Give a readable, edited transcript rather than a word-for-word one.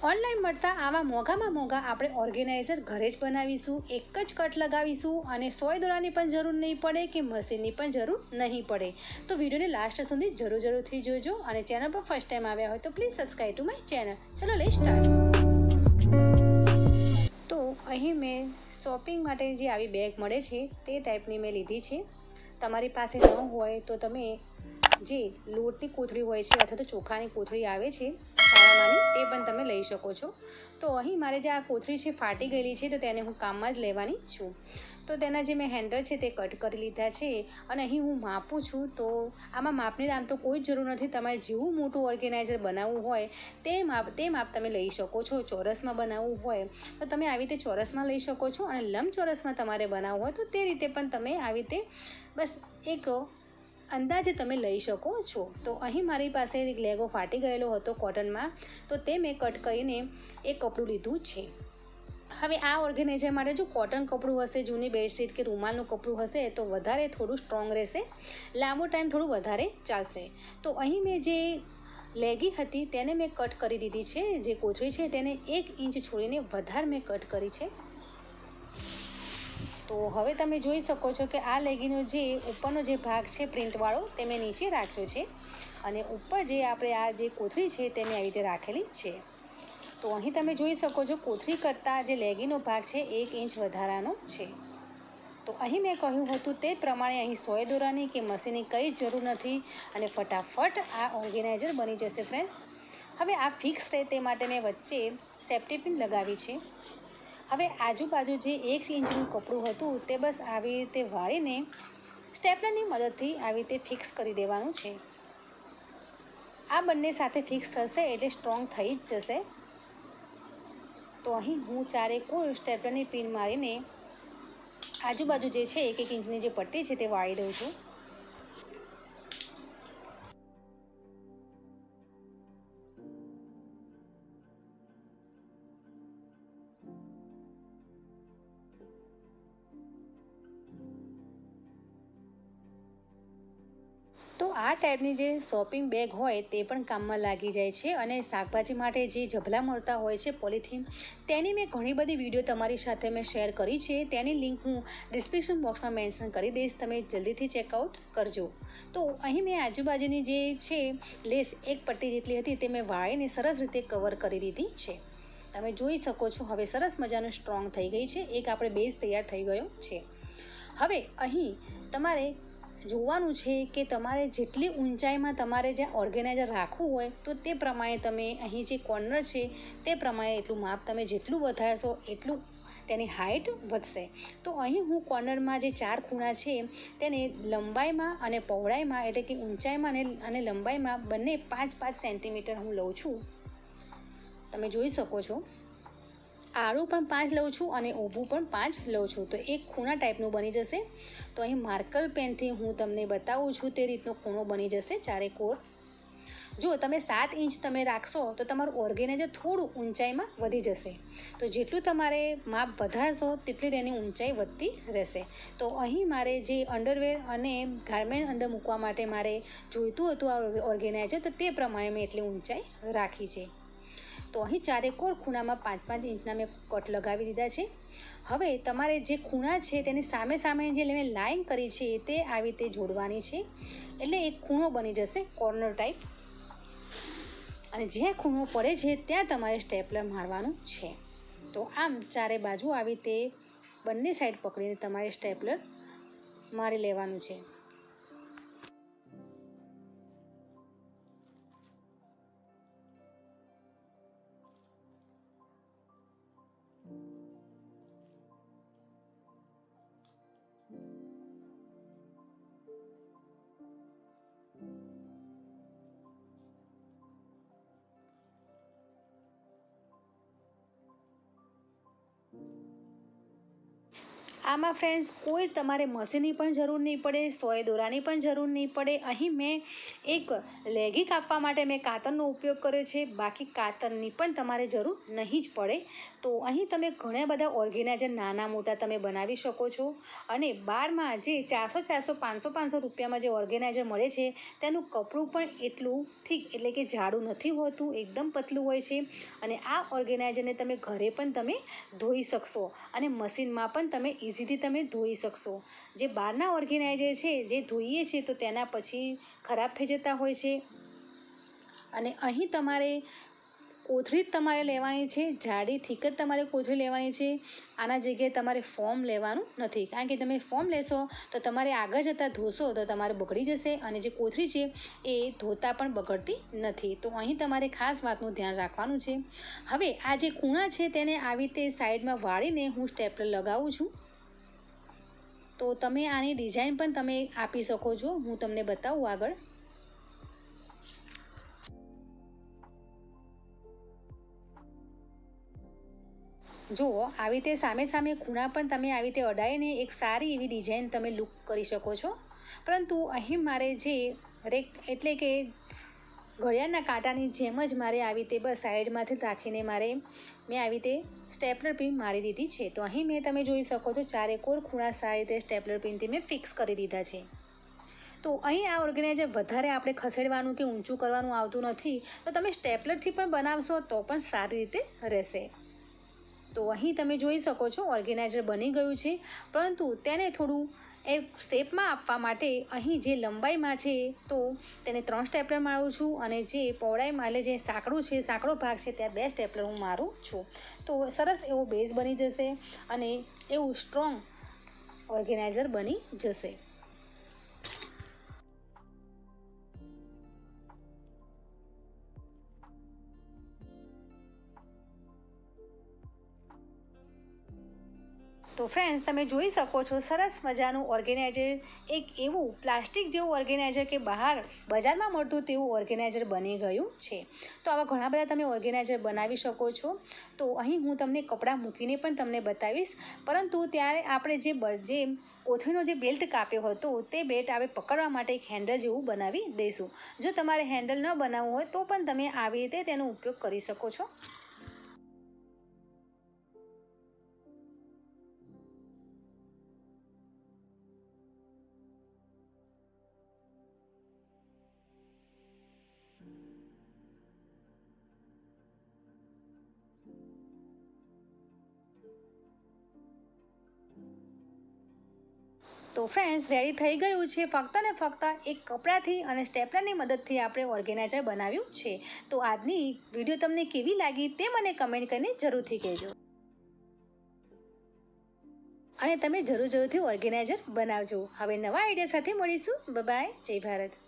Online મળતા આવા મોંઘામાં મોંઘા આપણે ઓર્ગેનાઇઝર ઘરે જ બનાવીશું, એક જ કટ લગાવીશું અને સોય દોરાની પણ જરૂર નહીં પડે કે મશીનની પણ જરૂર નહીં પડે. તો વિડીયોને લાસ્ટ સુધી જરૂરથી જોજો અને ચેનલ પર ફર્સ્ટ ટાઈમ આવ્યા હોય તો please subscribe to my channel. ચલો લેટ્સ સ્ટાર્ટ. તો અહીં મેં શોપિંગ માટે જે આવી બેગ મળે છે તે ટાઈપની મેં લીધી છે. તમારી પાસે ન હોય તો તમે જે લોટની કોથળી હોય છે અથવા તો ચોખાની કોથળી આવે છે શાળામાંની તે પણ તમે લઈ શકો છો. તો અહીં મારે જે આ કોથળી છે ફાટી ગયેલી છે તો તેને હું કામમાં જ લેવાની છું. તો તેના જે મેં હેન્ડલ છે તે કટ કરી લીધા છે અને અહીં હું માપું છું. તો આમાં માપની આમ તો કોઈ જ જરૂર નથી. તમારે જેવું મોટું ઓર્ગેનાઇઝર બનાવવું હોય તે માપ તમે લઈ શકો છો. ચોરસમાં બનાવવું હોય તો તમે આવી રીતે ચોરસમાં લઈ શકો છો અને લંબચોરસમાં તમારે બનાવવું હોય તો તે રીતે પણ તમે આવી રીતે બસ એક અંદાજે તમે લઈ શકો છો. તો અહીં મારી પાસે એક લેગો ફાટી ગયેલો હતો કોટનમાં, તો તે મેં કટ કરીને એક કપડું લીધું છે. હવે આ ઓર્ગેનાઇઝર માટે જો કોટન કપડું હશે, જૂની બેડશીટ કે રૂમાલનું કપડું હશે તો વધારે થોડું સ્ટ્રોંગ રહેશે, લાંબો ટાઈમ થોડું વધારે ચાલશે. તો અહીં મેં જે લેગી હતી તેને મેં કટ કરી દીધી છે. જે કોથળી છે તેને 1 ઇંચ છોડીને વધારે મેં કટ કરી છે. તો હવે તમે જોઈ શકો છો કે આ લેગીનો જે ઉપરનો જે ભાગ છે પ્રિન્ટવાળો તે મેં નીચે રાખ્યો છે અને ઉપર જે આપણે આ જે કોથળી છે તે મેં આવી રીતે રાખેલી છે. તો અહીં તમે જોઈ શકો છો કોથળી કરતાં જે લેગીનો ભાગ છે 1 ઇંચ વધારાનો છે. તો અહીં મેં કહ્યું હતું તે પ્રમાણે અહીં સોય દોરાની કે મશીનની કંઈ જ જરૂર નથી અને ફટાફટ આ ઓર્ગેનાઇઝર બની જશે ફ્રેન્ડ્સ. હવે આ ફિક્સ રહે તે માટે મેં વચ્ચે સેફ્ટી પિન લગાવી છે. હવે આજુબાજુ જે 1 ઇંચનું કપડું હતું તે બસ આવી રીતે વાળીને સ્ટેપલરની મદદથી આવી રીતે ફિક્સ કરી દેવાનું છે. આ બંને સાથે ફિક્સ થશે એટલે સ્ટ્રોંગ થઈ જ જશે. તો અહીં હું ચારેકોર સ્ટેપલરની પિન મારીને આજુબાજુ જે છે 1 ઇંચની જે પટ્ટી છે તે વાળી દઉં છું. તો આ ટાઈપની જે શોપિંગ બેગ હોય તે પણ કામમાં લાગી જાય છે. અને શાકભાજી માટે જે ઝબલા મળતા હોય છે પોલિથીન, તેની મેં ઘણી બધી વિડીયો તમારી સાથે મેં શેર કરી છે. તેની લિંક હું ડિસ્ક્રિપ્શન બોક્સમાં મેન્શન કરી દઈશ, તમે જલ્દીથી ચેકઆઉટ કરજો. તો અહીં મેં આજુબાજુની જે છે લેસ 1 પટ્ટી જેટલી હતી તે મેં વાળીને સરસ રીતે કવર કરી દીધી છે. તમે જોઈ શકો છો હવે સરસ મજાનું સ્ટ્રોંગ થઈ ગઈ છે. એક આપણે બેઝ તૈયાર થઈ ગયો છે. હવે અહીં તમારે જોવાનું છે કે તમારે જેટલી ઊંચાઈમાં તમારે જ્યાં ઓર્ગેનાઇઝર રાખવું હોય તો તે પ્રમાણે તમે અહીં જે કોર્નર છે તે પ્રમાણે એટલું માપ તમે જેટલું વધારશો એટલું તેની હાઇટ વધશે. તો અહીં હું કોર્નરમાં જે 4 ખૂણા છે તેને લંબાઈમાં અને પહોળાઈમાં એટલે કે ઊંચાઈમાં અને લંબાઈમાં બંને 5-5 સેન્ટીમીટર હું લઉં છું. તમે જોઈ શકો છો. આડું પણ 5 લઉં છું અને ઊભું પણ 5 લઉં છું. તો એક ખૂણા ટાઈપનું બની જશે. તો અહીં માર્કર પેનથી હું તમને બતાવું છું તે રીતનો ખૂણો બની જશે ચારેકોર. જો તમે 7 ઇંચ તમે રાખશો તો તમારું ઓર્ગેનાઇઝર થોડું ઊંચાઈમાં વધી જશે. તો જેટલું તમારે માપ વધારશો તેટલી તેની ઊંચાઈ વધતી રહેશે. તો અહીં મારે જે અંડરવેર અને ગાર્મેન્ટ અંદર મૂકવા માટે મારે જોઈતું હતું આ ઓર્ગેનાઇઝર, તો તે પ્રમાણે મેં એટલી ઊંચાઈ રાખી છે. તો અહીં ચારેકોર ખૂણામાં 5-5 ઇંચના મેં કટ લગાવી દીધા છે. હવે તમારે જે ખૂણા છે તેની સામે જે મેં લાઈન કરી છે તે આવી રીતે જોડવાની છે એટલે એક ખૂણો બની જશે કોર્નર ટાઈપ. અને જ્યાં ખૂણો પડે છે ત્યાં તમારે સ્ટેપલર મારવાનું છે. તો આમ ચારે બાજુ આવી રીતે બંને સાઈડ પકડીને તમારે સ્ટેપલર મારી લેવાનું છે. આમાં ફ્રેન્ડ્સ કોઈ તમારે મશીનની પણ જરૂર નહીં પડે, સોય દોરાની પણ જરૂર નહીં પડે. અહીં મેં એક લેગી કાપવા માટે મેં કાતરનો ઉપયોગ કર્યો છે, બાકી કાતરની પણ તમારે જરૂર નહીં જ પડે. તો અહીં તમે ઘણા બધા ઓર્ગેનાઇઝર નાના મોટા તમે બનાવી શકો છો. અને બહારમાં જે 400 500 રૂપિયામાં જે ઓર્ગેનાઇઝર મળે છે તેનું કપડું પણ એટલું થીક એટલે કે જાડું નથી હોતું, એકદમ પતલું હોય છે. અને આ ઓર્ગેનાઇઝરને તમે ઘરે પણ તમે ધોઈ શકશો અને મશીનમાં પણ તમે ઇઝીલી તમે ધોઈ શકશો. જે બહારના ઓર્ગેનાઇઝર છે જે ધોઈએ છીએ તો તેના પછી ખરાબ થઈ જતા હોય છે. અને અહીં તમારે કોથળી જ તમારે લેવાની છે, જાડી થીક જ તમારે કોથળી લેવાની છે. આના જગ્યાએ તમારે ફોમ લેવાનું નથી, કારણ કે તમે ફોમ લેશો તો તમારે આગળ જતાં ધોશો તો તમારે બગડી જશે, અને જે કોથળી છે એ ધોતા પણ બગડતી નથી. તો અહીં તમારે ખાસ વાતનું ધ્યાન રાખવાનું છે. હવે આ જે ખૂણા છે તેને આવી રીતે સાઈડમાં વાળીને હું સ્ટેપલર લગાવું છું. તો તમે આની ડિઝાઇન પણ તમે આપી શકો છો, હું તમને બતાવું આગળ. જુઓ આવી રીતે સામે સામે ખૂણા પણ તમે આવી રીતે અડાઈને એક સારી એવી ડિઝાઇન તમે લુક કરી શકો છો. પરંતુ અહીં મારે જે એટલે કે ઘડિયાળના કાંટાની જેમ જ મારે આવી રીતે બસ સાઈડમાંથી રાખીને મેં આવી રીતે સ્ટેપલર પિન મારી દીધી છે. તો અહીં તમે જોઈ શકો છો ચારેકોર ખૂણા સારી રીતે સ્ટેપલર પિનથી મેં ફિક્સ કરી દીધા છે. તો અહીં આ ઓર્ગેનાઇઝર વધારે આપણે ખસેડવાનું કે ઊંચું કરવાનું આવતું નથી, તો તમે સ્ટેપલરથી પણ બનાવશો તો પણ સારી રીતે રહેશે. તો અહીં તમે જોઈ શકો છો ઓર્ગેનાઇઝર બની ગયું છે, પરંતુ તેને થોડું એ શેપમાં આપવા માટે અહીં જે લંબાઈમાં છે તો તેને 3 સ્ટેપલર મારું છું, અને જે પહોળાઈમાં એટલે જે સાંકડું છે, સાંકડો ભાગ છે ત્યાં 2 સ્ટેપલર હું મારું છું. તો સરસ એવો બેઝ બની જશે અને એવું સ્ટ્રોંગ ઓર્ગેનાઇઝર બની જશે. તો ફ્રેન્ડ્સ તમે જોઈ શકો છો સરસ મજાનું ઓર્ગેનાઇઝર, એક એવું પ્લાસ્ટિક જેવું ઓર્ગેનાઇઝર કે બજારમાં મળતું તેવું ઓર્ગેનાઇઝર બની ગયું છે. તો આવા ઘણા બધા તમે ઓર્ગેનાઇઝર બનાવી શકો છો. તો અહીં હું તમને કપડાં મૂકીને પણ તમને બતાવીશ, પરંતુ ત્યારે આપણે જે કોથળીનો જે બેલ્ટ કાપ્યો હતો તે બેલ્ટ આપણે પકડવા માટે એક હેન્ડલ જેવું બનાવી દઈશું. જો તમારે હેન્ડલ ન બનાવવું હોય તો પણ તમે આવી રીતે તેનો ઉપયોગ કરી શકો છો. તો ફ્રેન્ડ્સ રેડી થઈ ગયું છે. ફક્ત ને ફક્ત એક કપડાથી અને સ્ટેપલરની મદદથી આપણે ઓર્ગેનાઇઝર બનાવ્યું છે. તો આજની વિડીયો તમને કેવી લાગી તે મને કમેન્ટ કરીને જરૂરથી કહેજો. અને તમે જરૂરથી ઓર્ગેનાઇઝર બનાવજો. હવે નવા આઈડિયા સાથે મળીશું. Bye bye. જય ભારત.